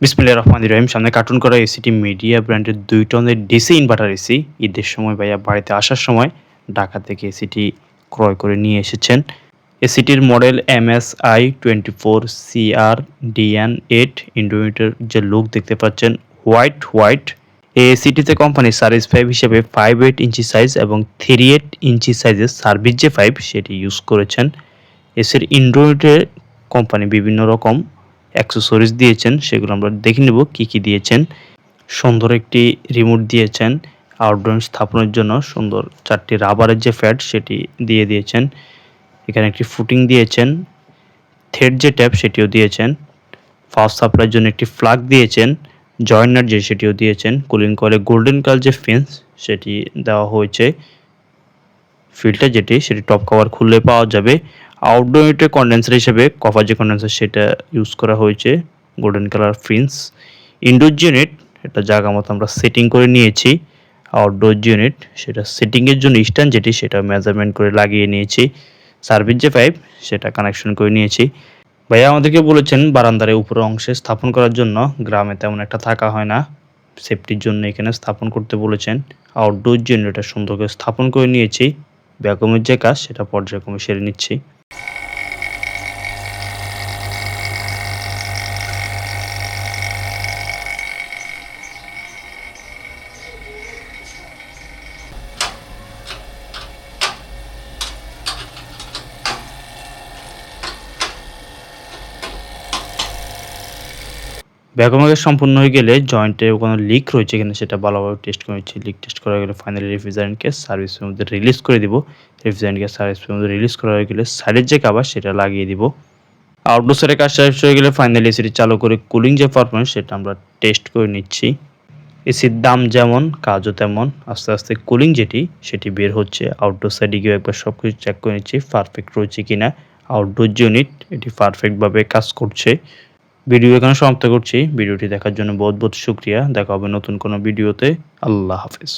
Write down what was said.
বিসমিল্লাহির রহমানির রহিম। সামনে কার্টুন করা এসিটি মিডিয়া ব্র্যান্ডের ২ টনের ডিসি ইনভার্টার এসি। ঈদের সময় ভাইয়া বাড়িতে আসার সময় ঢাকা থেকে এসিটি ক্রয় করে নিয়ে এসেছেন। এসিটির মডেল MSI 24CR DN8 ইন্ডোমিটার যে লুক দেখতে পাচ্ছেন হোয়াইট। এই এসিটিতে কোম্পানি সার্ভিস পাইপ হিসেবে 5.8 ইঞ্চি সাইজ এবং 3.8 ইঞ্চি সাইজের সার্ভিস যে পাইপ সেটি ইউজ করেছেন। এসির ইন্ডোমিটারে কোম্পানি বিভিন্ন রকম অ্যাক্সেসরিজ দিয়েছেন, সেগুলো আমরা দেখে নেব কি দিয়েছেন। সুন্দর একটি রিমোট দিয়েছেন আউটডোর স্থাপনের জন্য। সুন্দর 4টি রাবারের যে প্যাড সেটি দিয়েছেন। এখানে একটি ফুটিং দিয়েছেন। থ্রেড যে ট্যাপ সেটিও দিয়েছেন। পাওয়ার সাপ্লাইয়ের জন্য একটি প্লাগ দিয়েছেন। জয়েন্টার যে সেটিও দিয়েছেন। কুলিং কয়েলে গোল্ডেন কালার যে ফিন্স সেটি দেওয়া হয়েছে। ফিল্টার যেটি সেটি টপ কভার খুললে পাওয়া যাবে। আউটডোর ইউনিটের কন্ডেন্সার হিসেবে কপার যে কন্ডেন্সার সেটা ইউজ করা হয়েছে, গোল্ডেন কালার ফিন্স। ইনডোর ইউনিট এটা জায়গা মতো আমরা সেটিং করে নিয়েছি। আউটডোর ইউনিট সেটা সেটিংয়ের জন্য স্ট্যান্ড যেটি সেটা মেজারমেন্ট করে লাগিয়ে নিয়েছি। সার্ভিস যে পাইপ সেটা কানেকশন করে নিয়েছি। ভাইয়া আমাদেরকে বলেছেন বারান্দার উপরের অংশে স্থাপন করার জন্য, গ্রামে তেমন একটা থাকা হয় না, সেফটির জন্য এখানে স্থাপন করতে বলেছেন। আউটডোর ইউনিটটা সুন্দর করে স্থাপন করে নিয়েছি। ব্যাকমের যে কাজ সেটা পর্যায়ক্রমে সেরে নিচ্ছি। ভ্যাকুয়াম সম্পূর্ণ হয়ে গেলে জয়েন্টে কোনো লিক রয়েছে কিনা সেটা ভালোভাবে টেস্ট করে নিচ্ছি। লিক টেস্ট করা গেলে ফাইনালি রেফ্রিজারেন্টকে সার্ভিসের মধ্যে রিলিজ করে দিব। রেফ্রিজারেন্টকে সার্ভিসের মধ্যে রিলিজ করা হয়ে গেলে সাইডের যে কভার সেটা লাগিয়ে দিব। আউটডোর সাইডের কাজ শেষ হয়ে গেলে ফাইনালি এসিটি চালু করে কুলিং যে পারফরম্যান্স সেটা আমরা টেস্ট করে নিচ্ছি। এসির দাম যেমন কাজও তেমন। আস্তে আস্তে কুলিং যেটি সেটি বের হচ্ছে। আউটডোর সাইডে গিয়ে একবার সব কিছু চেক করে নিচ্ছি পারফেক্ট রয়েছে কিনা। আউটডোর ইউনিট এটি পারফেক্টভাবে কাজ করছে। ভিডিও এখানে সমাপ্ত করছি। ভিডিওটি দেখার জন্য বহুত শুকরিয়া। দেখা হবে নতুন কোনো ভিডিওতে। আল্লাহ হাফেজ।